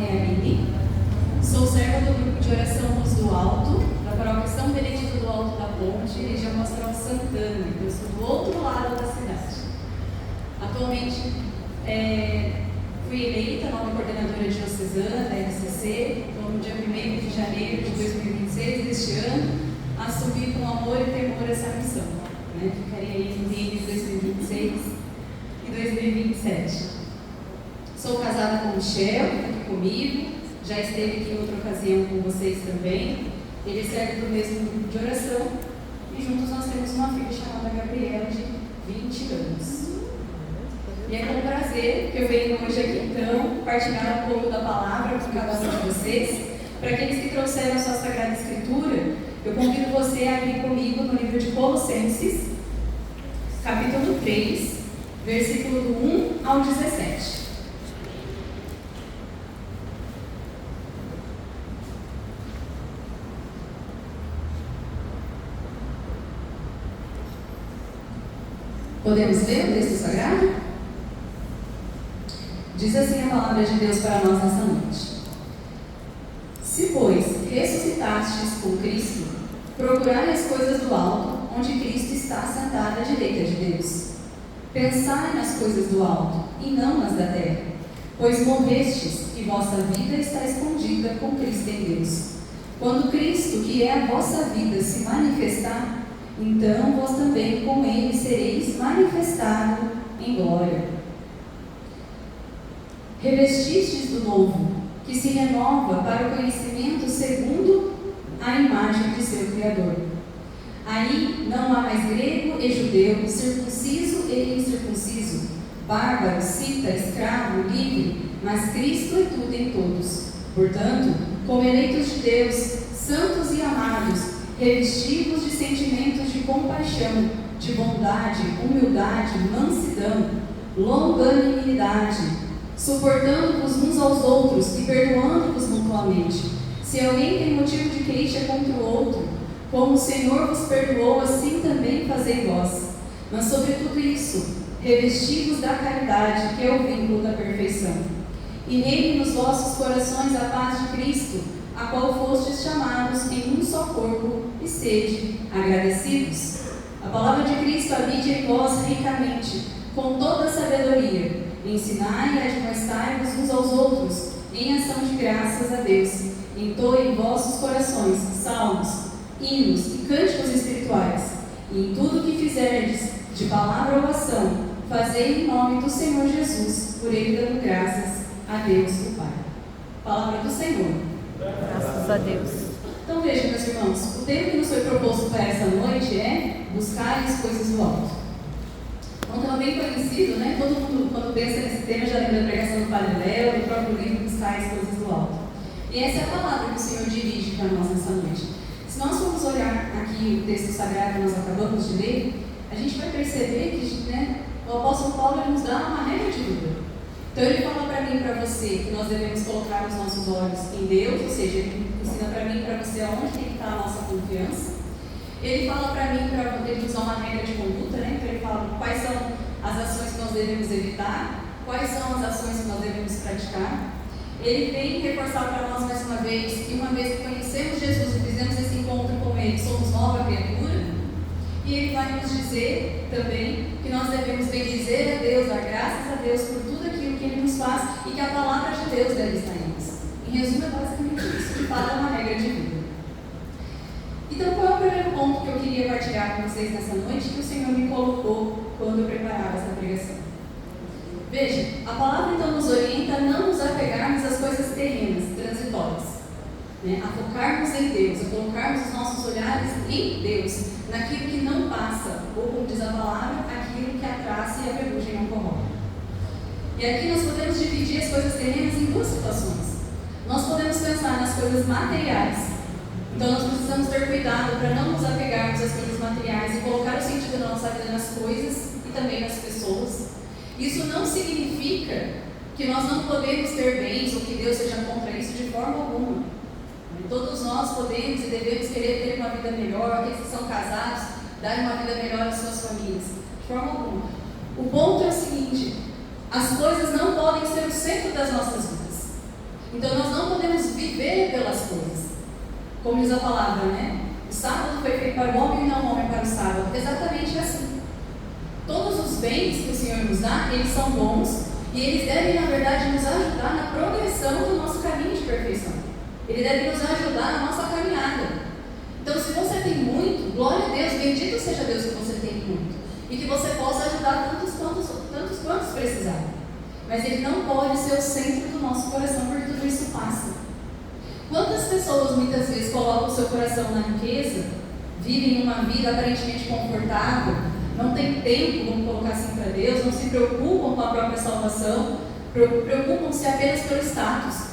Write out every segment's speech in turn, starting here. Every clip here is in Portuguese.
nome é Aline, sou serva do grupo de oração Luz do Alto, da paróquia São Benedito do Alto da Ponte, região pastoral Santana. Eu sou do outro lado da cidade. Atualmente, fui eleita nova coordenadora diocesana da RCC, então, no dia 1º de janeiro de 2026, deste ano, assumi com amor e temor essa missão. Ficarei aí entre 2026 e 2027. Sou casada com o Michel, que está aqui comigo, já esteve aqui em outra ocasião com vocês também. Ele serve do mesmo grupo de oração e juntos nós temos uma filha chamada Gabriela, de 20 anos. E é com prazer que eu venho hoje aqui, então, partilhar um pouco da palavra com cada um de vocês. Para aqueles que trouxeram a sua Sagrada Escritura, eu convido você a abrir comigo no livro de Colossenses, capítulo 3, versículo do 1 ao 17. Podemos ler o texto sagrado? Diz assim a palavra de Deus para nós nessa noite. Se, pois, ressuscitastes com Cristo, procurai as coisas do alto, onde Cristo está sentado à direita de Deus. Pensai nas coisas do alto, e não nas da terra, pois morrestes, e vossa vida está escondida com Cristo em Deus. Quando Cristo, que é a vossa vida, se manifestar, então vós também com ele sereis manifestado em glória. Revestistes do novo, que se renova para o conhecimento segundo a imagem de seu Criador. Aí não há mais grego e judeu, circunciso e incircunciso, bárbaro, cita, escravo, livre, mas Cristo é tudo em todos. Portanto, como eleitos de Deus, santos e amados, revestivos de sentimentos de compaixão, de bondade, humildade, mansidão, longanimidade, suportando-vos uns aos outros e perdoando-vos mutuamente. Se alguém tem motivo de queixa contra o outro, como o Senhor vos perdoou, assim também fazei vós. Mas sobre tudo isso, revestivos da caridade, que é o vínculo da perfeição. E nele nos vossos corações a paz de Cristo, a qual fostes chamados em um só corpo, e sede agradecidos. A palavra de Cristo habite em vós ricamente, com toda a sabedoria. Ensinai e admoestai-vos uns aos outros, em ação de graças a Deus. Entoe em vossos corações salmos, hinos e cânticos espirituais. E em tudo o que fizerdes, de palavra ou ação, fazei em nome do Senhor Jesus, por ele dando graças a Deus o Pai. Palavra do Senhor. Graças a Deus. Então vejam, meus irmãos, o tema que nos foi proposto para essa noite é buscar as coisas do alto. É um tema bem conhecido, né? Todo mundo, quando pensa nesse tema, já lembra da pregação do Padre Léo, do próprio livro Buscar as Coisas do Alto. E essa é a palavra que o Senhor dirige para nós nessa noite. Se nós formos olhar aqui o texto sagrado que nós acabamos de ler, a gente vai perceber que, né, o apóstolo Paulo nos dá uma regra de vida. Então ele fala para mim e para você que nós devemos colocar os nossos olhos em Deus, ou seja, ele ensina para mim e para você aonde tem que estar a nossa confiança. Ele fala para mim, ele nos dá uma regra de conduta, né? Então ele fala quais são as ações que nós devemos evitar, quais são as ações que nós devemos praticar. Ele vem reforçar para nós mais uma vez que uma vez que conhecemos Jesus e fizemos esse encontro com Ele, somos nova criatura. E Ele vai nos dizer também que nós devemos bendizer a Deus, dar graças a Deus por tudo aquilo que Ele nos faz e que a palavra de Deus deve estar em nós. Em resumo, é basicamente isso, que fala uma regra de vida. Então, qual é o primeiro ponto que eu queria partilhar com vocês nessa noite que o Senhor me colocou quando eu preparava essa pregação? Veja, a palavra então nos orienta a não nos apegarmos às coisas terrenas, transitórias, né? A focarmos em Deus, a colocarmos os nossos olhares em Deus, naquilo que não passa, ou como diz a palavra, aquilo que a traça e a ferrugem não corroem. E aqui nós podemos dividir as coisas terrenas em duas situações. Nós podemos pensar nas coisas materiais. Então nós precisamos ter cuidado para não nos apegarmos às coisas materiais e colocar o sentido da nossa vida nas coisas e também nas pessoas. Isso não significa que nós não podemos ter bens ou que Deus seja contra isso de forma alguma. Todos nós podemos e devemos querer ter uma vida melhor, aqueles que são casados, dar uma vida melhor às suas famílias. De forma alguma. O ponto é o seguinte: as coisas não podem ser o centro das nossas vidas. Então nós não podemos viver pelas coisas. Como diz a palavra, né? O sábado foi feito para o homem e não o homem para o sábado. Exatamente assim. Todos os bens que o Senhor nos dá, eles são bons e eles devem, na verdade, nos ajudar na progressão do nosso caminho de perfeição. Ele deve nos ajudar na nossa caminhada. Então, se você tem muito, glória a Deus, bendito seja Deus que você tem muito. E que você possa ajudar tantos quantos precisar. Mas ele não pode ser o centro do nosso coração, porque tudo isso passa. Quantas pessoas muitas vezes colocam o seu coração na riqueza, vivem uma vida aparentemente confortável, não tem tempo, vamos colocar assim, para Deus, não se preocupam com a própria salvação, preocupam-se apenas pelo status.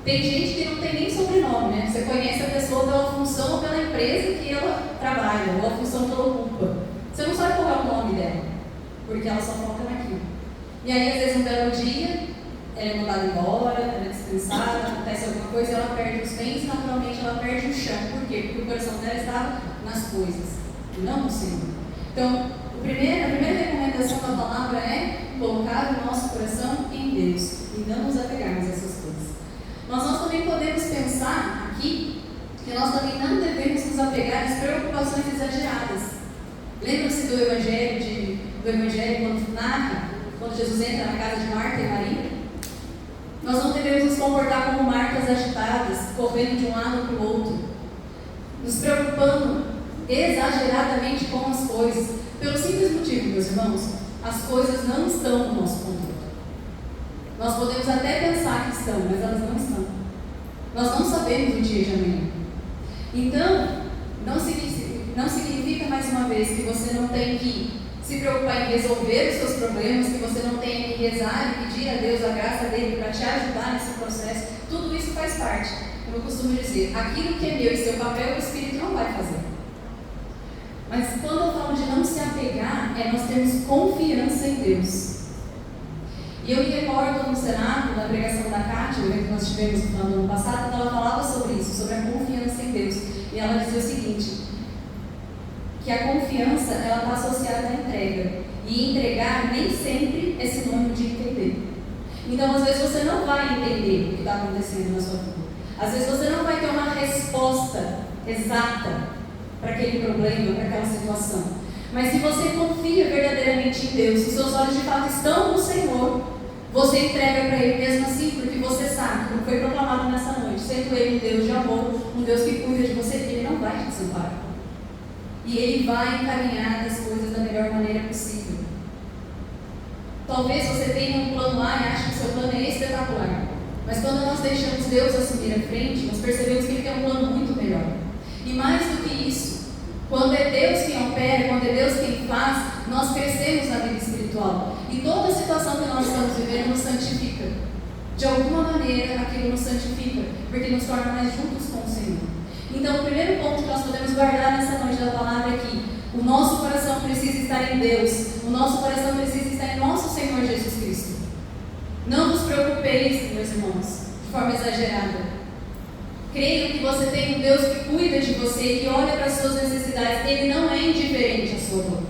Tem gente que não tem nem sobrenome, né? Você conhece a pessoa pela função ou pela empresa que ela trabalha, ou a função que ela ocupa. Você não sabe qual é o nome dela, porque ela só foca naquilo. E aí, às vezes, um belo dia, ela é mandada embora, ela é dispensada, acontece alguma coisa, ela perde os bens e, naturalmente, ela perde o chão. Por quê? Porque o coração dela estava nas coisas, e não no Senhor. Então, a primeira recomendação da palavra é colocar o nosso coração em Deus e não nos apegarmos a essas coisas. Mas nós também podemos pensar aqui que nós também não devemos nos apegar às preocupações exageradas. Lembra-se do Evangelho quando narra, quando Jesus entra na casa de Marta e Maria? Nós não devemos nos comportar como marcas agitadas, correndo de um lado para o outro, nos preocupando exageradamente com as coisas, pelo simples motivo, meus irmãos, as coisas não estão no nosso controle. Nós podemos até pensar que estão, mas elas não estão. Nós não sabemos o dia de amanhã. Então, não significa mais uma vez que você não tem que se preocupar em resolver os seus problemas, que você não tem que rezar e pedir a Deus a graça dele para te ajudar nesse processo. Tudo isso faz parte. Como eu costumo dizer, aquilo que é meu e seu papel, o Espírito não vai fazer. Mas quando eu falo de não se apegar, nós temos confiança em Deus. E eu me recordo no Senado, da pregação da Cátia, o evento que nós tivemos no ano passado, ela falava sobre isso, sobre a confiança em Deus. E ela dizia o seguinte, que a confiança ela está associada à entrega. E entregar nem sempre é sinônimo de entender. Então, às vezes, você não vai entender o que está acontecendo na sua vida. Às vezes, você não vai ter uma resposta exata para aquele problema, para aquela situação. Mas se você confia verdadeiramente em Deus, os seus olhos de fato estão no Senhor, você entrega para Ele mesmo assim, porque você sabe, como foi proclamado nessa noite, sendo Ele um Deus de amor, um Deus que cuida de você, Ele não vai te desamparar. E Ele vai encaminhar as coisas da melhor maneira possível. Talvez você tenha um plano A e ache que o seu plano é espetacular. Mas quando nós deixamos Deus assumir a frente, nós percebemos que Ele tem um plano muito melhor. E mais do que isso, quando é Deus quem opera, quando é Deus quem faz, nós crescemos na vida espiritual. E toda situação que nós estamos vivendo nos santifica. De alguma maneira, aquilo nos santifica, porque nos torna mais juntos com o Senhor. Então, o primeiro ponto que nós podemos guardar nessa noite da palavra é que o nosso coração precisa estar em Deus, o nosso coração precisa estar em nosso Senhor Jesus Cristo. Não vos preocupeis, meus irmãos, de forma exagerada. Creio que você tem um Deus que cuida de você, que olha para as suas necessidades. Ele não é indiferente à sua dor.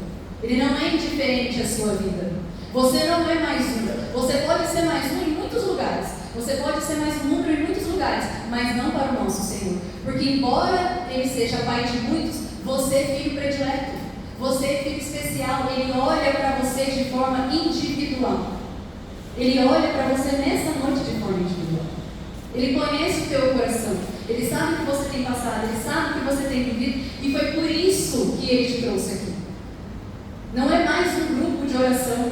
Ele não é indiferente à sua vida. Você não é mais um. Você pode ser mais um em muitos lugares. Você pode ser mais um número em muitos lugares, mas não para o nosso Senhor. Porque embora Ele seja Pai de muitos, você é filho predileto. Você é filho especial. Ele olha para você de forma individual. Ele olha para você nessa noite de forma individual. Ele conhece o teu coração. Ele sabe o que você tem passado. Ele sabe o que você tem vivido. E foi por isso que Ele te trouxe aqui. Não é mais um grupo de oração.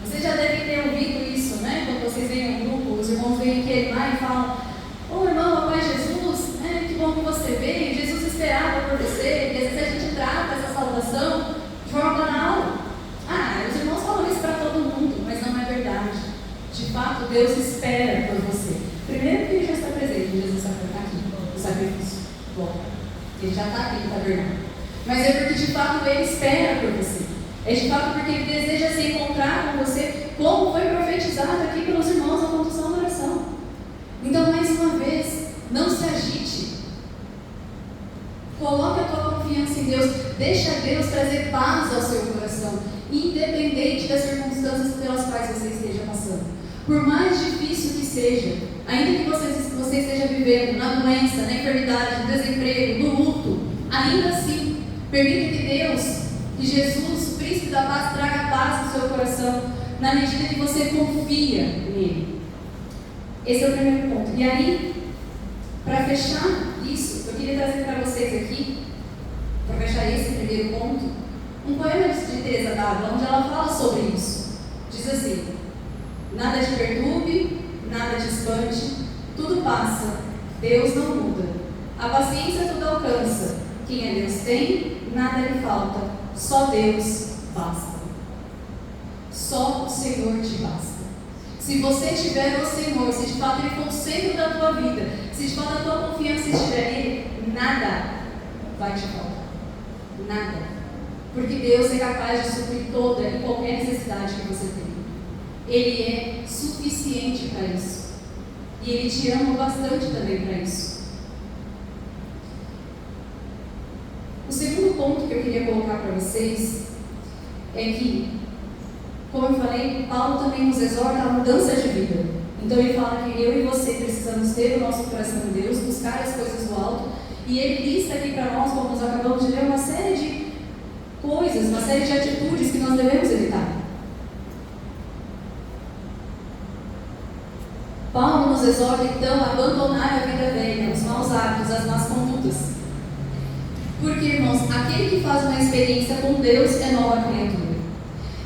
Vocês já devem ter ouvido isso, né? Quando vocês veem um grupo, os irmãos vêm aqui lá e falam: ô irmão, papai Jesus, né? Que bom que você veio. Jesus esperava por você. E às vezes a gente trata essa salvação de forma banal. Os irmãos falam isso para todo mundo, mas não é verdade. De fato, Deus espera por você. Primeiro porque Ele já está presente, Jesus está aqui, o sacrifício. Bom, Ele já está aqui no tabernáculo. Mas é porque de fato Ele espera por você. É de fato porque Ele deseja se encontrar com você, como foi profetizado aqui pelos irmãos na condução da oração. Então, mais uma vez, não se agite. Coloque a tua confiança em Deus. Deixa Deus trazer paz ao seu coração, independente das circunstâncias pelas quais você esteja passando. Por mais difícil que seja, ainda que você esteja vivendo na doença, na enfermidade, no desemprego, no luto, ainda assim, permita que Deus, que Jesus, o Príncipe da Paz, traga paz no seu coração, na medida que você confia nele. Esse é o primeiro ponto. E aí, para fechar isso, eu queria trazer para vocês aqui, para fechar esse primeiro ponto, um poema de Teresa d'Ávila, onde ela fala sobre isso. Diz assim: nada te perturbe, nada te espante, tudo passa, Deus não muda. A paciência tudo alcança, quem a Deus tem, nada lhe falta, só Deus basta. Só o Senhor te basta. Se você tiver o Senhor, se de fato Ele for o centro da tua vida, se de fato a tua confiança estiver nele, nada vai te faltar. Nada. Porque Deus é capaz de suprir toda e qualquer necessidade que você tem. Ele é suficiente para isso. E Ele te ama bastante também para isso. O segundo ponto que eu queria colocar para vocês é que, como eu falei, Paulo também nos exorta a mudança de vida. Então ele fala que eu e você precisamos ter o nosso coração em Deus, buscar as coisas do alto, e ele lista aqui para nós, como nós acabamos de ler, uma série de coisas, uma série de atitudes que nós devemos evitar. Paulo nos exorta então a abandonar a vida velha, os maus hábitos, as más condutas. Porque, irmãos, aquele que faz uma experiência com Deus é nova criatura.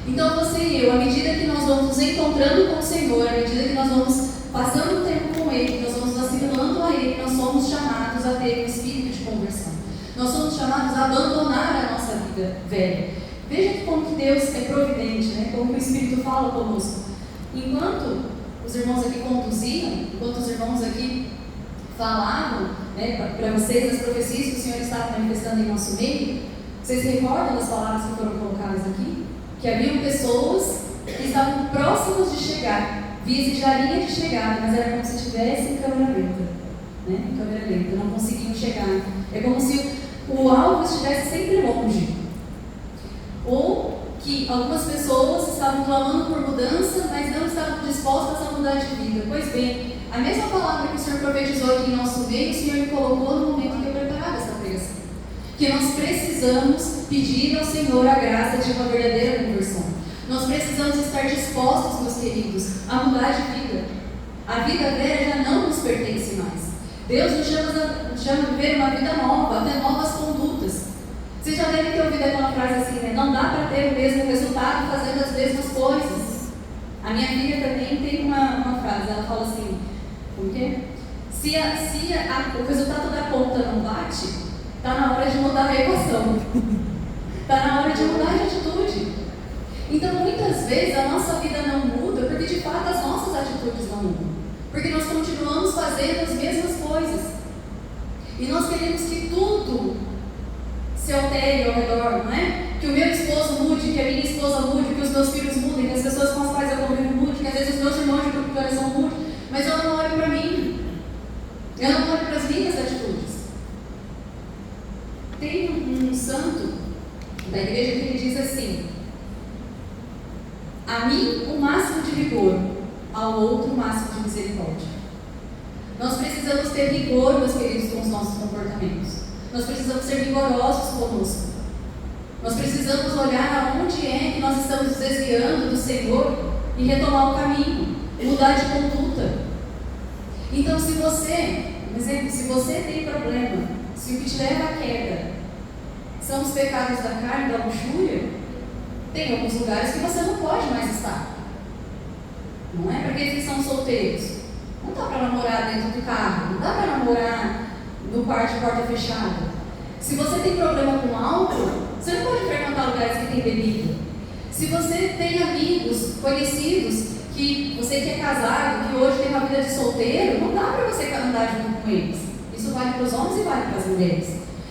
Então você e eu, à medida que nós vamos nos encontrando com o Senhor, à medida que nós vamos passando o tempo com Ele, que nós vamos nos assimilando a Ele, nós somos chamados a ter um espírito de conversão. Nós somos chamados a abandonar a nossa vida velha. Veja como que Deus é providente, né? Como que o Espírito fala conosco. Enquanto os irmãos aqui conduziam, enquanto os irmãos aqui falavam, né, para vocês as profecias que o Senhor estava manifestando em nosso meio, vocês recordam das palavras que foram colocadas aqui? Que haviam pessoas que estavam próximas de chegar, visijariam de chegar, mas era como se estivesse em câmera lenta, né? Em câmera lenta, não conseguiam chegar. É como se o alvo estivesse sempre longe. Ou que algumas pessoas estavam clamando por mudança, mas não estavam dispostas a mudar de vida. Pois bem, a mesma palavra que o Senhor profetizou aqui em nosso meio, o Senhor me colocou no momento que eu preparava essa pregação. Que nós precisamos pedir ao Senhor a graça de uma verdadeira conversão. Nós precisamos estar dispostos, meus queridos, a mudar de vida. A vida velha já não nos pertence mais. Deus nos chama a viver uma vida nova, a ter novas condutas. Vocês já devem ter ouvido aquela frase assim, né? Não dá para ter o mesmo resultado fazendo as mesmas coisas. A minha filha também tem uma frase, ela fala assim, como que é? Se o resultado da conta não bate, está na hora de mudar a equação. Está na hora de mudar de atitude. Então, muitas vezes, a nossa vida não muda porque, de fato, as nossas atitudes não mudam. Porque nós continuamos fazendo as mesmas coisas. E nós queremos que tudo se altere ao redor, não é? Que o meu esposo mude, que a minha esposa mude, que os meus filhos mudem, que as pessoas com as quais eu convivo mudem, que às vezes os meus irmãos de grupo de oração mudem. Mas eu não olho para mim. Eu não olho para as minhas atitudes. Tem um santo da igreja que ele diz assim: a mim o máximo de vigor, ao outro o máximo de misericórdia. Nós precisamos ter vigor, meus queridos, com os nossos comportamentos. Nós precisamos ser vigorosos conosco. Nós precisamos olhar aonde é que nós estamos nos desviando do Senhor e retomar o caminho, mudar de conduta. Então, se você, por exemplo, se você tem problema, se o que te leva à queda são os pecados da carne, da luxúria, tem alguns lugares que você não pode mais estar. Não é? Para aqueles que são solteiros. Não dá para namorar dentro do carro, não dá para namorar no quarto de porta fechada. Se você tem problema com álcool, você não pode frequentar lugares que tem bebida. Se você tem amigos, conhecidos, que você que é casado, que hoje tem uma vida de solteiro, não dá para você andar junto com eles. Isso vale para os homens e vale para as mulheres.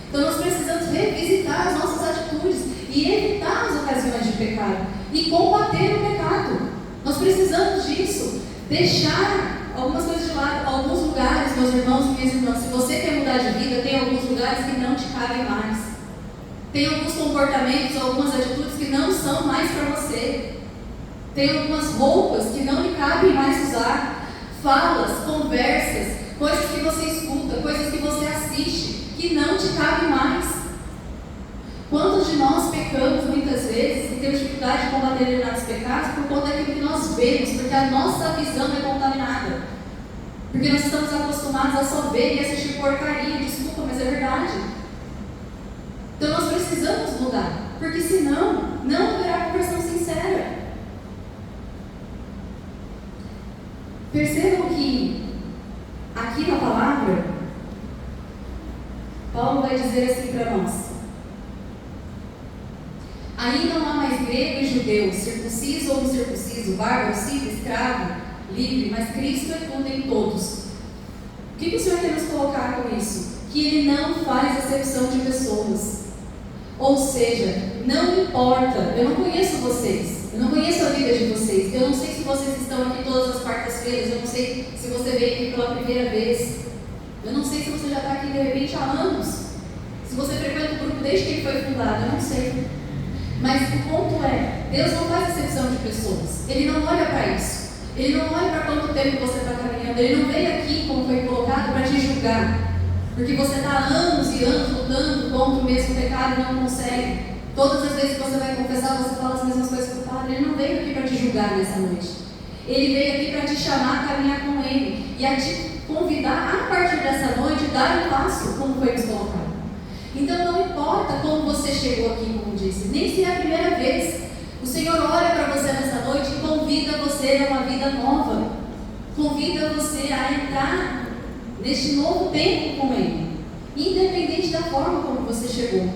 Então nós precisamos revisitar as nossas atitudes e evitar as ocasiões de pecado e combater o pecado. Nós precisamos disso, deixar algumas coisas de lado, alguns lugares, meus irmãos e minhas irmãs. Se você quer mudar de vida, tem alguns lugares que não te cabem mais. Tem alguns comportamentos, algumas atitudes que não são mais para você. Tem algumas roupas que não lhe cabem mais usar. falas, conversas, coisas que você escuta, coisas que você assiste, que não te cabem mais. Quantos de nós pecamos muitas vezes e temos dificuldade de combater determinados pecados por conta daquilo que nós vemos, porque a nossa visão é contaminada. Porque nós estamos acostumados a só ver e assistir porcaria, desculpa, mas é verdade. Então nós precisamos mudar, porque senão não haverá conversão sincera. Percebam que aqui na palavra, Paulo vai dizer assim para nós: aí não há mais grego e judeu, circunciso ou incircunciso, bárbaro, cita, escravo, livre, mas Cristo é tudo em todos. O que o Senhor quer nos colocar com isso? Que Ele não faz acepção de pessoas. Ou seja, não importa, eu não conheço vocês, eu não conheço a vida de vocês, eu não sei se vocês estão aqui todas as quartas-feiras, eu não sei se você veio aqui pela primeira vez, eu não sei se você já está aqui de repente há anos, se você frequenta o grupo desde que ele foi fundado, eu não sei. Mas o ponto é, Deus não faz acepção de pessoas, Ele não olha para isso. Ele não olha para quanto tempo você está caminhando, Ele não veio aqui, como foi colocado, para te julgar. Porque você está há anos e anos lutando contra o mesmo pecado e não consegue. Todas as vezes que você vai confessar, você fala as mesmas coisas para o Padre. Ele não veio aqui para te julgar nessa noite. Ele veio aqui para te chamar a caminhar com Ele e a te convidar a partir dessa noite a dar um passo, como foi nos colocado. Então não importa como você chegou aqui, como disse, nem se é a primeira vez. O Senhor olha para você nessa noite e convida você a uma vida nova. Convida você a entrar neste novo tempo com Ele, independente da forma como você chegou.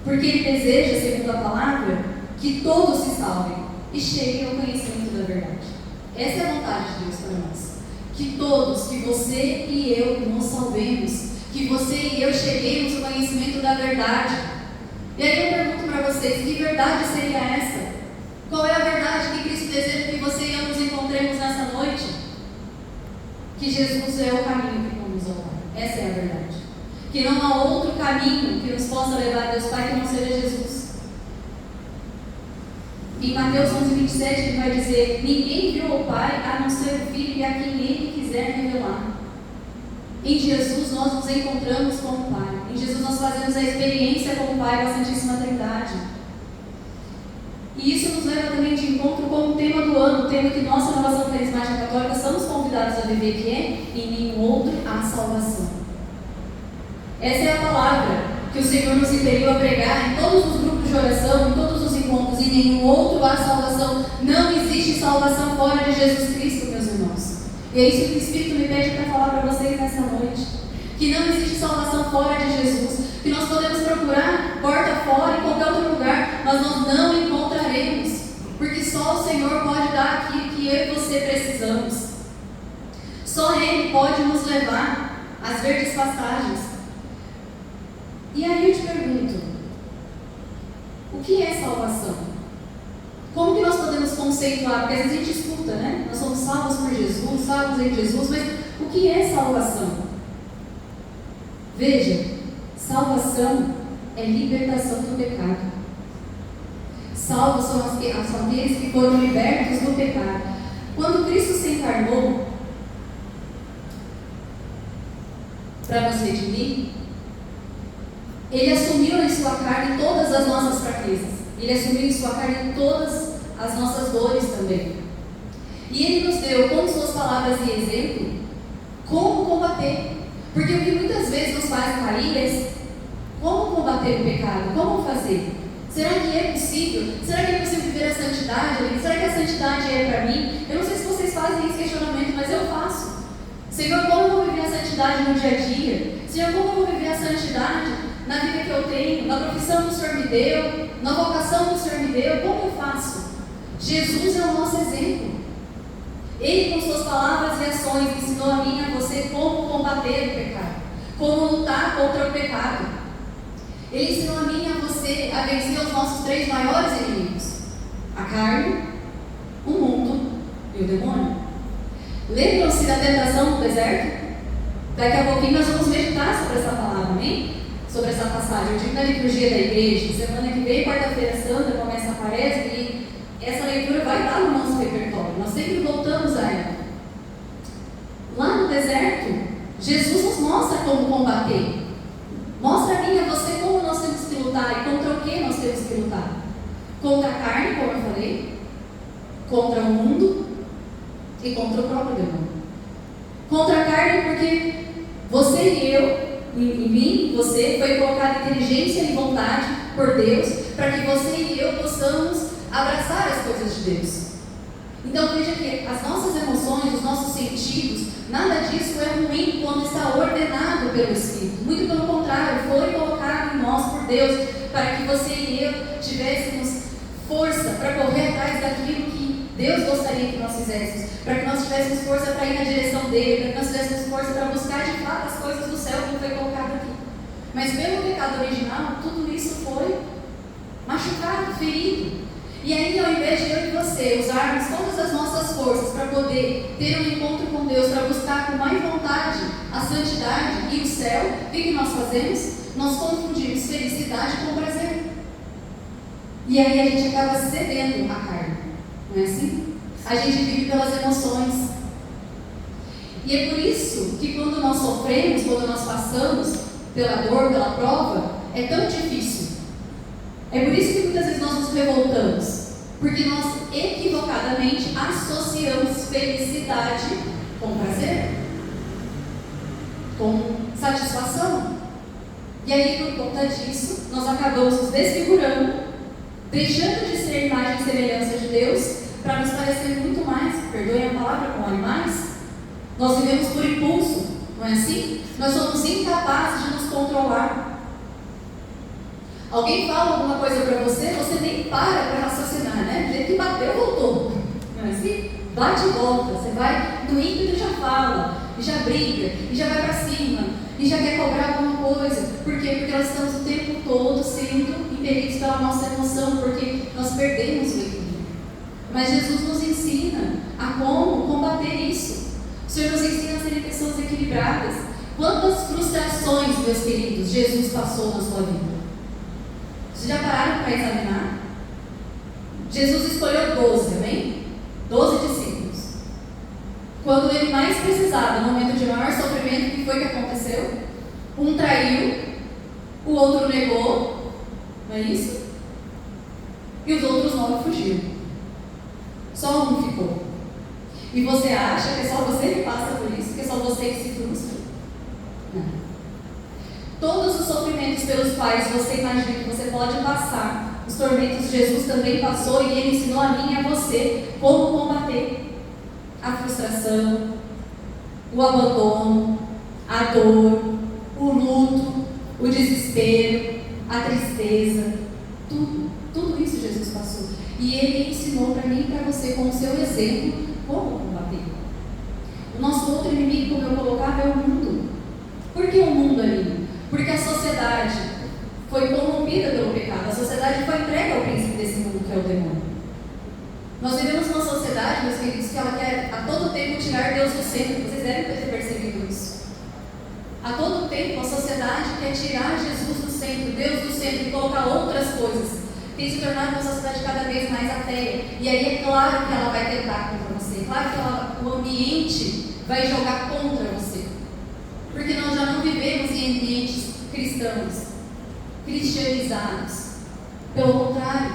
Porque Ele deseja, segundo a palavra, que todos se salvem e cheguem ao conhecimento da verdade. Essa é a vontade de Deus para nós. Que todos, que você e eu nos salvemos, que você e eu cheguemos ao conhecimento da verdade. E aí eu pergunto para vocês, que verdade seria essa? Qual é a verdade que Cristo deseja que você e eu nos encontremos nessa noite? Que Jesus é o caminho que conduz ao Pai. Essa é a verdade. Que não há outro caminho que nos possa levar a Deus Pai que não seja Jesus. Em Mateus 11:27 ele vai dizer: ninguém viu o Pai a não ser o Filho e a quem Ele quiser revelar. Em Jesus nós nos encontramos com o Pai. Em Jesus nós fazemos a experiência com o Pai da Santíssima Trindade. E isso nos leva também de encontro com o tema do ano, o tema que nós, Renovação Carismática Católica, somos convidados a viver, que é: em nenhum outro há salvação. Essa é a palavra que o Senhor nos impeliu a pregar em todos os grupos de oração, em todos os encontros. Em nenhum outro há salvação. Não existe salvação fora de Jesus Cristo, meus irmãos. E é isso que o Espírito me pede para falar para vocês nessa noite. Que não existe salvação fora de Jesus. Que nós podemos procurar porta fora, em qualquer outro lugar, mas nós não encontraremos. Porque só o Senhor pode dar aquilo que eu e você precisamos. Só Ele pode nos levar às verdes pastagens. E aí eu te pergunto, o que é salvação? Como que nós podemos conceituar? Porque às vezes a gente escuta, né? Nós somos salvos por Jesus, salvos em Jesus, mas o que é salvação? Veja, salvação é libertação do pecado. Salvos são aqueles que foram libertos do pecado. Quando Cristo se encarnou para nos redimir, Ele assumiu em sua carne todas as nossas fraquezas. Ele assumiu em sua carne todas as nossas dores também. E Ele nos deu, com suas palavras e exemplo, como combater. Porque o que muitas vezes nos faz cair é como combater o pecado, como fazer. Será que é possível? Será que é possível viver a santidade? Será que a santidade é para mim? Eu não sei se vocês fazem esse questionamento, mas eu faço. Senhor, como eu vou viver a santidade no dia a dia? Senhor, como eu vou viver a santidade na vida que eu tenho, na profissão que o Senhor me deu, na vocação que o Senhor me deu? Como eu faço? Jesus é o nosso exemplo. Ele, com suas palavras e ações, ensinou a mim e a você como combater o pecado, como lutar contra o pecado. Ele ensinou a mim e a você a vencer os nossos 3 maiores inimigos: a carne, o mundo e o demônio. Lembram-se da tentação no deserto? Daqui a pouquinho nós vamos meditar sobre essa palavra, amém? Sobre essa passagem. Eu digo na liturgia da igreja, semana que vem, quarta-feira santa, começa a quaresma e essa leitura vai estar no nosso repertório. Nós sempre voltamos a ela. deserto, Jesus nos mostra como combater. Mostra a mim e a você como nós temos que lutar e contra o que nós temos que lutar. Contra a carne, como eu falei, contra o mundo e contra o próprio demônio. Contra a carne porque você e eu, em mim, você, foi colocada inteligência e vontade por Deus para que você e eu possamos abraçar as coisas de Deus. Então veja que as nossas emoções, os nossos sentidos, nada disso é ruim quando está ordenado pelo Espírito. Muito pelo contrário, foi colocado em nós por Deus para que você e eu tivéssemos força para correr atrás daquilo que Deus gostaria que nós fizéssemos, para que nós tivéssemos força para ir na direção dele, para que nós tivéssemos força para buscar de fato as coisas do céu que foi colocado aqui. Mas pelo pecado original, tudo isso foi machucado, ferido. E aí, ao invés de eu e você usarmos todas as nossas forças para poder ter um encontro com Deus, para buscar com mais vontade a santidade e o céu, o que nós fazemos? Nós confundimos felicidade com prazer. E aí a gente acaba cedendo à carne, não é assim? A gente vive pelas emoções. E é por isso que quando nós sofremos, quando nós passamos pela dor, pela prova, é tão difícil. É por isso que muitas vezes nós nos revoltamos, porque nós equivocadamente associamos felicidade com prazer, com satisfação. E aí, por conta disso, nós acabamos nos desfigurando, deixando de ser imagem e semelhança de Deus, para nos parecer muito mais, perdoem a palavra, como animais. Nós vivemos por impulso, não é assim? Nós somos incapazes de nos controlar. Alguém fala alguma coisa para você, você nem para raciocinar, né? Do jeito que bateu, voltou. Não é assim? Bate e volta. Você vai no ímpeto e já fala, e já briga, e já vai para cima, e já quer cobrar alguma coisa. Por quê? Porque nós estamos o tempo todo sendo impelidos pela nossa emoção, porque nós perdemos o equilíbrio. Mas Jesus nos ensina a como combater isso. O Senhor nos ensina a serem pessoas equilibradas. Quantas frustrações, meus queridos, Jesus passou na sua vida? Vocês já pararam para examinar? Jesus escolheu 12, amém? 12 discípulos. Quando ele mais precisava, no momento de maior sofrimento, o que foi que aconteceu? Um traiu, o outro negou, não é isso? E os outros 9 fugiram. Só um ficou. E você acha que é só você que passa por isso? Que é só você que se frustra? Não. Todos os sofrimentos pelos quais você imagina que você pode passar, os tormentos Jesus também passou e Ele ensinou a mim e a você como combater a frustração, o abandono, a dor, o luto, o desespero, a tristeza, tudo isso Jesus passou. E Ele ensinou para mim e para você, com o seu exemplo, como combater. O nosso outro inimigo, como eu colocava, é o mundo. Por que o mundo é inimigo? Porque a sociedade foi corrompida pelo pecado. A sociedade foi entregue ao príncipe desse mundo, que é o demônio. Nós vivemos numa sociedade, meus queridos, que ela quer a todo tempo tirar Deus do centro. Vocês devem ter percebido isso. A todo tempo a sociedade quer tirar Jesus do centro, Deus do centro, e colocar outras coisas. Tem se tornado uma sociedade cada vez mais ateia. E aí é claro que ela vai tentar contra você. É claro que o ambiente vai jogar contra você. Porque nós já não vivemos em ambientes cristãos, cristianizados. Pelo contrário,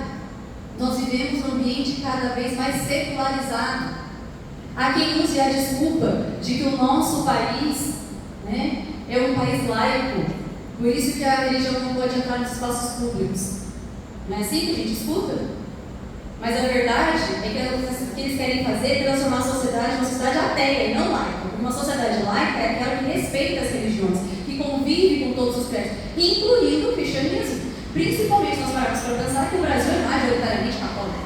nós vivemos num ambiente cada vez mais secularizado. Há quem use a desculpa de que o nosso país, né, é um país laico, por isso que a religião não pode entrar nos espaços públicos. Não é assim que a gente escuta? Mas a verdade é que eles querem fazer é transformar a sociedade numa sociedade ateia e não laica. Uma sociedade laica é aquela que respeita as religiões, que convive com todos os credos, incluindo o cristianismo. Principalmente nós paramos para pensar que o Brasil é majoritariamente católico.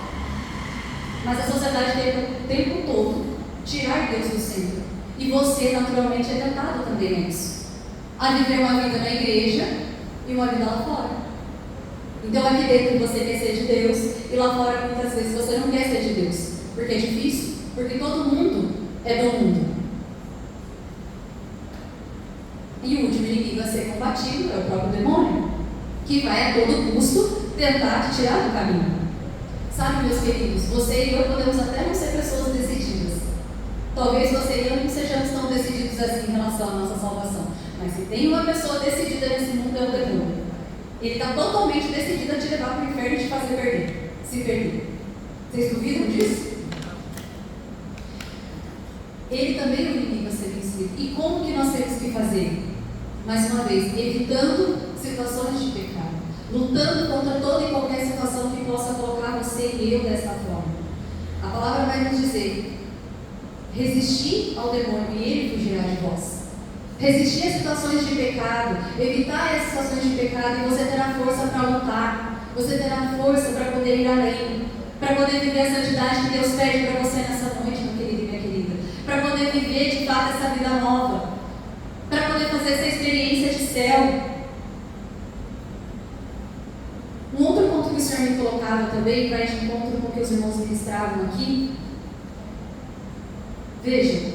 Mas a sociedade tem o tempo todo tirar Deus do centro. E você, naturalmente, é tentado também nisso. A viver uma vida na igreja e uma vida lá fora. Então aqui dentro você quer ser de Deus e lá fora muitas vezes você não quer ser de Deus. Porque é difícil, porque todo mundo é do mundo. E o último inimigo a ser combatido é o próprio demônio, que vai a todo custo tentar te tirar do caminho. Sabe, meus queridos, você e eu podemos até não ser pessoas decididas, Talvez você e eu não sejamos tão decididos assim em relação à nossa salvação. Mas se tem uma pessoa decidida nesse mundo, é o demônio. Ele está totalmente decidido a te levar para o inferno e te fazer perder. Se perder. Vocês duvidam disso? Ele também é um inimigo a ser vencido. E como que nós temos que fazer? Mais uma vez, evitando situações de pecado. Lutando contra toda e qualquer situação que possa colocar você e eu dessa forma. A palavra vai nos dizer: resistir ao demônio e ele fugirá de vós. Resistir às situações de pecado, evitar as situações de pecado, e você terá força para lutar, você terá força para poder ir além, para poder viver a santidade que Deus pede para você nessa noite, meu querido e minha querida, para poder viver de fato essa vida nova, para poder fazer essa experiência de céu. Um outro ponto que o Senhor me colocava também, vai de encontro com o que os irmãos ministravam aqui. Veja,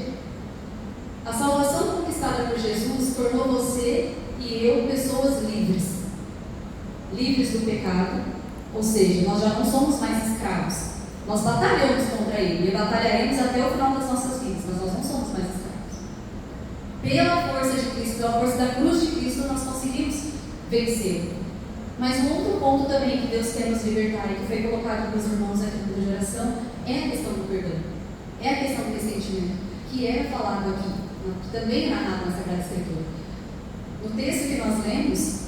a salvação conquistada por Jesus tornou você e eu pessoas livres. Livres do pecado, ou seja, nós já não somos mais escravos. Nós batalhamos contra ele e batalharemos até o final das nossas vidas, mas nós não somos mais escravos. Pela força de Cristo, pela força da cruz de Cristo, nós conseguimos vencer. Mas um outro ponto também que Deus quer nos libertar e que foi colocado para os irmãos aqui da geração é a questão do perdão. É a questão do ressentimento, que é falado aqui, que também é narrado na Sagrada Escritura. No texto que nós lemos,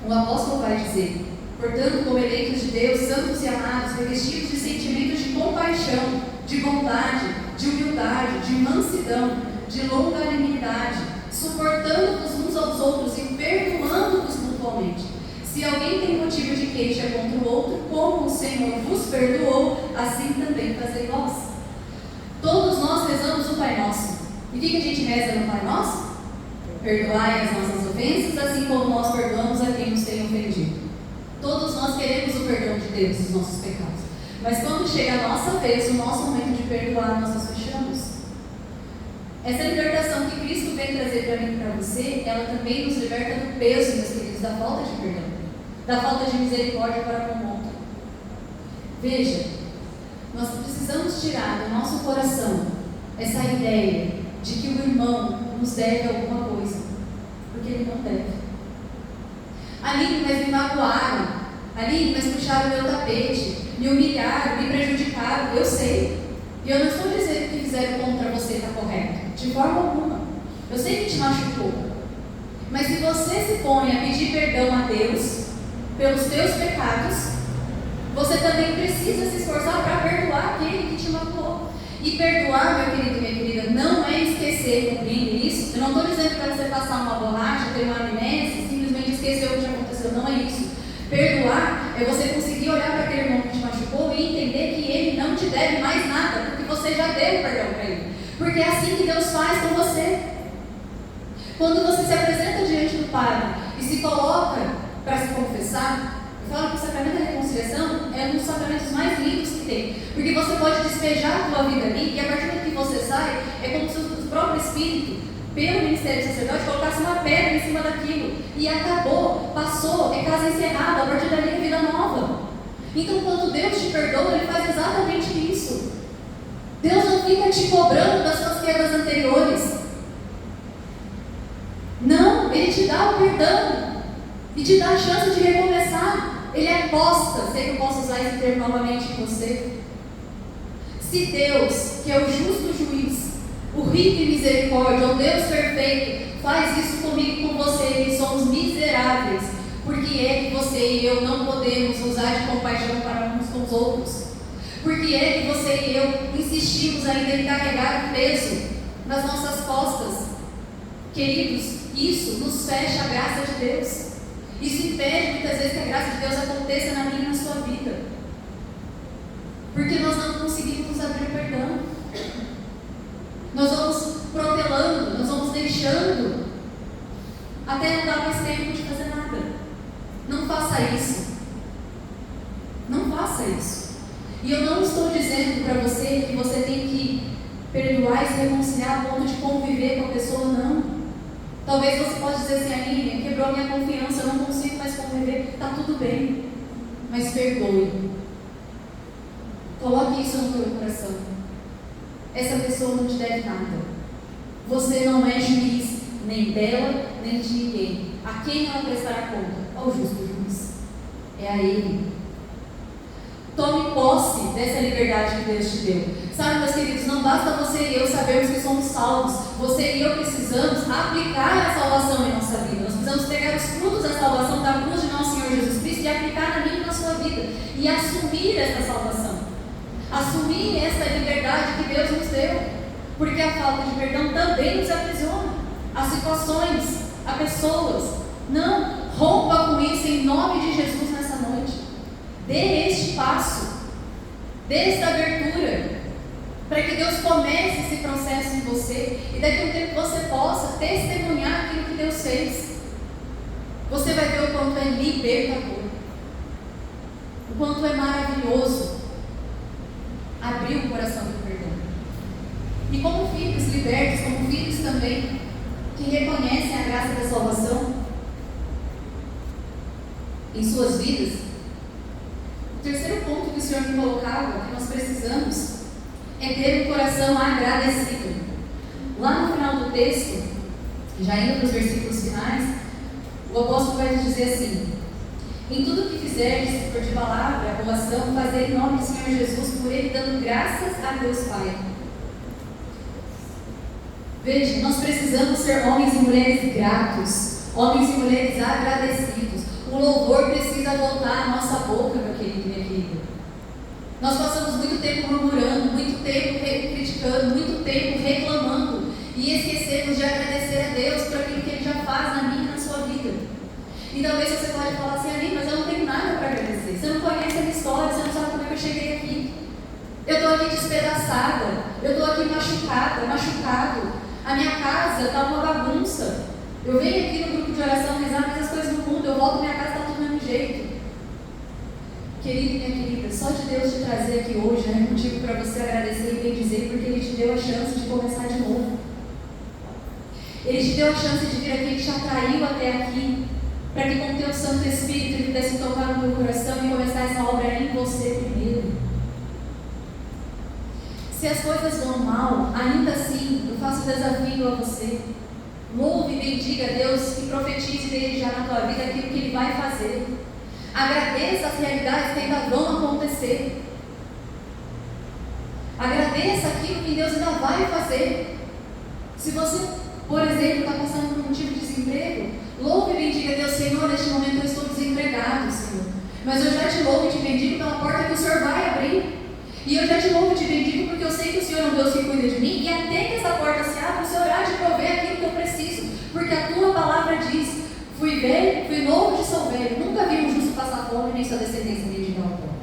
o apóstolo vai dizer: portanto, como eleitos de Deus, santos e amados, revestidos de sentimentos de compaixão, de bondade, de humildade, de mansidão, de longanimidade, suportando-vos uns aos outros e perdoando-vos mutuamente. Se alguém tem motivo de queixa contra o outro, como o Senhor vos perdoou, assim também fazei vós. Todos nós rezamos o Pai Nosso. E o que a gente reza no Pai Nosso? Perdoai as nossas ofensas, assim como nós perdoamos a quem nos tem ofendido. Todos nós queremos o perdão de Deus dos nossos pecados. Mas quando chega a nossa vez, o nosso momento de perdoar, nós nos fechamos. Essa libertação que Cristo vem trazer para mim e para você, ela também nos liberta do peso, meus queridos, da falta de perdão, da falta de misericórdia para com o outro. Veja, nós precisamos tirar do nosso coração essa ideia de que o irmão nos deve alguma coisa, porque ele não deve. Aline, mas me magoaram. Aline, mas puxaram o meu tapete, me humilharam, me prejudicaram. Eu sei. E eu não estou dizendo que fizeram contra você está correto, de forma alguma. Eu sei que te machucou. Mas se você se põe a pedir perdão a Deus pelos teus pecados, você também precisa se esforçar para perdoar aquele que te magoou. E perdoar, meu querido e minha querida, não é esquecer, compreende isso? Eu não estou dizendo para você passar uma borracha, ter uma amnésia, simplesmente esquecer o que já aconteceu. Não é isso. Perdoar é você conseguir olhar para aquele irmão que te machucou e entender que ele não te deve mais nada, porque você já deu perdão para ele. Porque é assim que Deus faz com você. Quando você se apresenta diante do Padre e se coloca para se confessar, eu falo que o sacramento da reconciliação é um dos sacramentos mais lindos que tem, porque você pode despejar a tua vida ali e a partir do que você sai, é como se o próprio Espírito, pelo ministério do sacerdote, colocasse uma pedra em cima daquilo e acabou, passou, é casa encerrada, a partir dali é vida nova. Então quando Deus te perdoa, Ele faz exatamente isso. Deus não fica te cobrando das suas quedas anteriores. Não, Ele te dá o perdão e te dá a chance de recomeçar. Ele aposta, sei que eu posso usar esse termo novamente em você. Se Deus, que é o justo juiz, o rico em misericórdia, o Deus perfeito, faz isso comigo e com você, que somos miseráveis, porque é que você e eu não podemos usar de compaixão para uns com os outros? Porque é que você e eu insistimos ainda em carregar o peso nas nossas costas? Queridos, isso nos fecha a graça de Deus. Isso impede muitas vezes que a graça de Deus aconteça na minha e na sua vida. Porque nós não conseguimos abrir o perdão. Nós vamos protelando, nós vamos deixando até não dar mais tempo de fazer nada. Não faça isso. Não faça isso. E eu não estou dizendo para você que você tem que perdoar e se reconciliar a ponto de conviver com a pessoa, não. Talvez você possa dizer assim: Aline, quebrou a minha confiança, eu não consigo mais conviver. Está tudo bem, mas perdoe. Coloque isso no teu coração. essa pessoa não te deve nada. Você não é juiz nem dela, nem de ninguém. A quem ela prestará conta? Ao justo juiz. É a Ele. Tome posse dessa liberdade que Deus te deu. Sabe, meus queridos, não basta você e eu sabermos que somos salvos. Você e eu precisamos aplicar a salvação em nossa vida. Nós precisamos pegar os frutos da salvação da cruz de nosso Senhor Jesus Cristo e aplicar na minha e na sua vida. E assumir essa salvação. Assumir essa liberdade que Deus nos deu. Porque a falta de perdão também nos aprisiona. A situações, a pessoas. Não rompa com isso em nome de Jesus nessa noite. Dê este passo. Dê esta abertura. Para que Deus comece esse processo em você. E daqui a um tempo você possa testemunhar aquilo que Deus fez. Você vai ver o quanto é libertador. O quanto é maravilhoso abrir o coração do perdão. E como filhos libertos, como filhos também que reconhecem a graça da salvação em suas vidas, o terceiro ponto que o Senhor me colocava, que nós precisamos, é ter um coração agradecido. Lá no final do texto, já indo para os versículos finais, o apóstolo vai dizer assim: em tudo que fizerdes, se for de palavra ou ação, fazei em nome do Senhor Jesus, por Ele dando graças a Deus Pai. Veja, nós precisamos ser homens e mulheres gratos, homens e mulheres agradecidos. O louvor precisa voltar à nossa boca, meu querido e minha querida. Nós passamos muito tempo murmurando, muito tempo criticando, muito tempo reclamando e esquecemos de agradecer a Deus por aquilo que Ele já faz na minha e na sua vida. E talvez você pode falar assim: Aline, mas eu não tenho nada para agradecer. Você não conhece a minha história, você não sabe como é que eu cheguei aqui. Eu estou aqui despedaçada, eu estou aqui machucado. A minha casa está uma bagunça. Eu venho aqui no grupo de oração rezar, mas as coisas não mudam. Eu volto, minha casa está tudo do mesmo jeito. Querido e minha querida, só de Deus te trazer aqui hoje é motivo para você agradecer e bem dizer, porque Ele te deu a chance de começar de novo. Ele te deu a chance de vir aqui, Ele te atraiu até aqui, para que com o teu Santo Espírito Ele pudesse tocar no teu coração e começar essa obra em você primeiro. Se as coisas vão mal, ainda assim, eu faço um desafio a você. Louve e bendiga a Deus e profetize dele já na tua vida aquilo que Ele vai fazer. Agradeça as realidades que ainda vão acontecer. Agradeça aquilo que Deus ainda vai fazer. Se você, por exemplo, está passando por um tipo de desemprego, louve e bendiga a Deus: Senhor, neste momento eu estou desempregado, Senhor. Mas eu já te louvo e te bendigo pela porta que o Senhor vai abrir. E eu já te louvo e te bendigo porque eu sei que o Senhor é um Deus que cuida de mim. E até que essa porta se abra, o Senhor há de prover aquilo que eu preciso. Porque a tua palavra diz: fui velho, fui novo de sou velho. Nunca vi um justo passar fome, nem sua descendência mendigar o pão.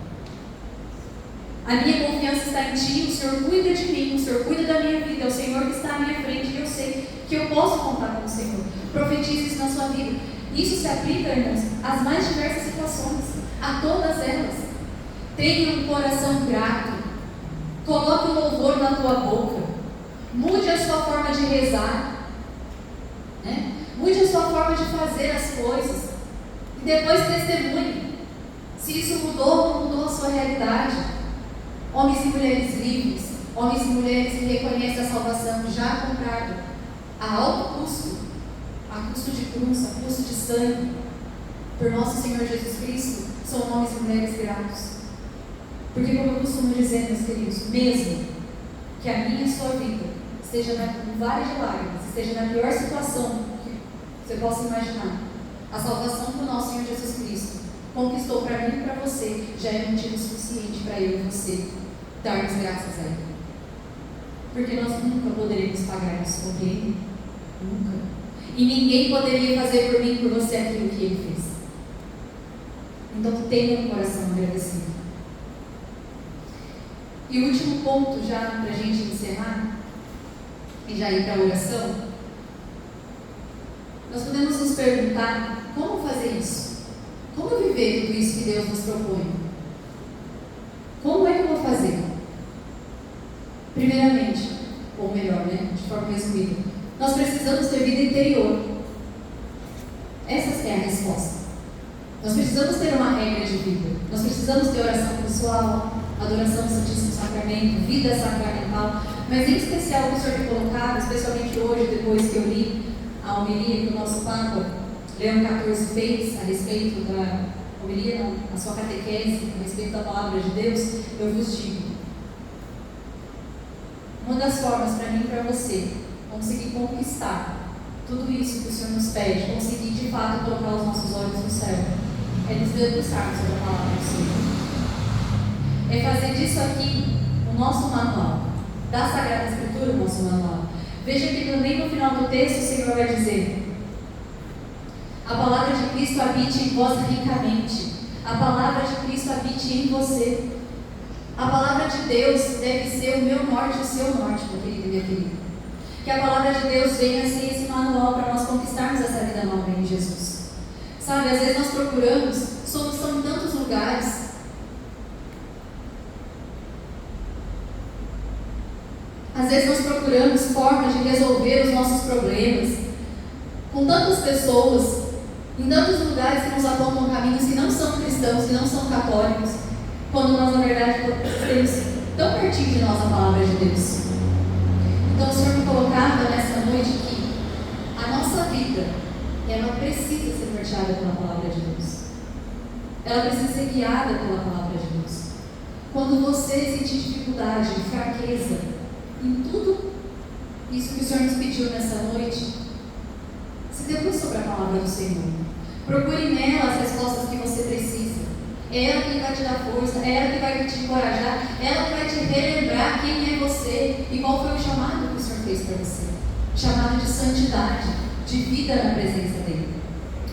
A minha confiança está em Ti, o Senhor cuida de mim, o Senhor cuida da minha vida, é o Senhor que está à minha frente e eu sei que eu posso contar com o Senhor. Profetize isso na sua vida. Isso se aplica, irmãos, às mais diversas situações, a todas elas. Tenha um coração grato. Coloque o louvor na tua boca. Mude a sua forma de rezar, né? Mude a sua forma de fazer as coisas. E depois testemunhe se isso mudou ou não mudou a sua realidade. Homens e mulheres livres, homens e mulheres que reconhecem a salvação já comprada a alto custo, a custo de cruz, a custo de sangue, por nosso Senhor Jesus Cristo, são homens e mulheres gratos. Porque, como eu costumo dizer, meus queridos, mesmo que a minha e a sua vida esteja no vale de lágrimas, esteja na pior situação que você possa imaginar, a salvação do nosso Senhor Jesus Cristo conquistou para mim e para você, já é motivo suficiente para eu e você darmos graças a Ele. Porque nós nunca poderíamos pagar isso com Ele. Nunca. E ninguém poderia fazer por mim e por você aquilo que Ele fez. Então tenha um coração agradecido. E o último ponto, já para a gente encerrar e já ir para a oração, nós podemos nos perguntar: como fazer isso? Como viver tudo isso que Deus nos propõe? Como é que eu vou fazer? Primeiramente, ou melhor, de forma resumida, nós precisamos ter vida interior. Essa é a resposta. Nós precisamos ter uma regra de vida. Nós precisamos ter oração pessoal, adoração ao Santíssimo Sacramento, vida sacramental, Mas em especial o que o Senhor tem colocado, especialmente hoje, depois que eu li a homilia que o nosso Papa Leão XIV fez a respeito da homilia, não, a sua catequese, a respeito da palavra de Deus, eu vos digo. Uma das formas para mim e para você conseguir conquistar tudo isso que o Senhor nos pede, conseguir de fato colocar os nossos olhos no céu, é nos debruçarmos sobre a palavra do Senhor. É fazer disso aqui o nosso manual, da Sagrada Escritura o nosso manual. Veja que também no final do texto o Senhor vai dizer: a palavra de Cristo habite em vós ricamente, a palavra de Cristo habite em você. A palavra de Deus deve ser o meu norte e o seu norte, meu querido e minha querida. Que a palavra de Deus venha a ser esse manual para nós conquistarmos essa vida nova em Jesus. Sabe, às vezes nós procuramos solução em tantos lugares. Às vezes nós procuramos formas de resolver os nossos problemas com tantas pessoas, em tantos lugares que nos apontam caminhos que não são cristãos, que não são católicos, quando nós, na verdade, temos tão pertinho de nós a palavra de Deus. Então, o Senhor me colocava nessa noite que a nossa vida, ela precisa ser norteada pela palavra de Deus. Ela precisa ser guiada pela palavra de Deus. Quando você sentir dificuldade, fraqueza, em tudo isso que o Senhor nos pediu nessa noite, se debruce sobre a palavra do Senhor. Procure nela as respostas que você precisa. É ela que vai te dar força, é ela que vai te encorajar, é ela que vai te relembrar quem é você e qual foi o chamado que o Senhor fez para você. Chamado de santidade, de vida na presença dele.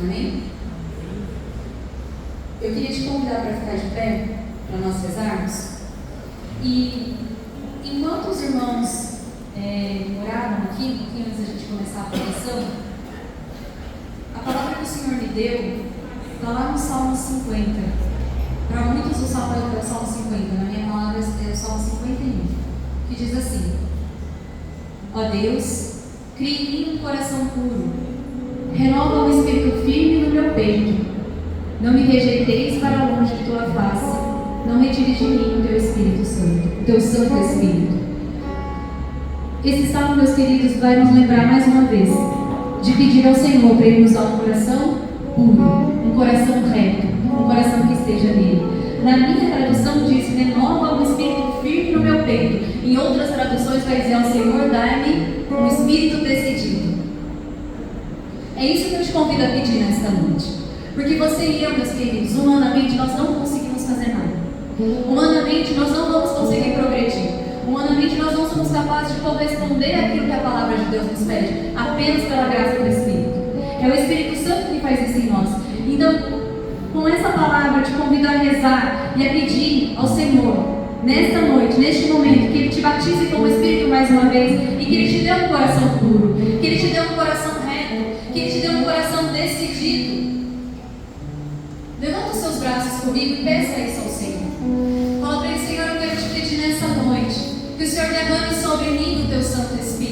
Amém? Eu queria te convidar para ficar de pé, para nós rezarmos. E enquanto os irmãos oravam aqui, um pouquinho antes da gente começar a pregação, a palavra que o Senhor me deu está lá no Salmo 50. Para muitos o Salmo é o Salmo 50, na minha palavra é o Salmo 51, que diz assim: ó Deus, crie em mim um coração puro, renova o espírito firme no meu peito, não me rejeiteis para longe de tua face, não retires de mim o teu Espírito Santo, o teu Santo Espírito. Esse salmo, meus queridos, vai nos lembrar mais uma vez de pedir ao Senhor para Ele nos dar um coração puro, um coração reto, um coração que esteja nele. Na minha tradução diz: renova o espírito firme no meu peito. Em outras traduções vai dizer ao Senhor: dai-me um espírito decidido. É isso que eu te convido a pedir nesta noite. Porque você e eu, meus queridos, humanamente nós não conseguimos fazer nada. Humanamente nós não vamos conseguir progredir. Humanamente nós não somos capazes de corresponder àquilo que a palavra de Deus nos pede, apenas pela graça do Espírito. É o Espírito Santo que faz isso em nós. Então, com essa palavra, eu te convido a rezar e a pedir ao Senhor, nesta noite, neste momento, que Ele te batize com o Espírito mais uma vez e que Ele te dê um coração puro, que Ele te dê um coração reto, que Ele te dê um coração decidido. Levanta os seus braços comigo e peça isso ao Senhor. Fala para Ele: Senhor, eu quero te pedir nessa noite que o Senhor derrame sobre mim o teu Santo Espírito.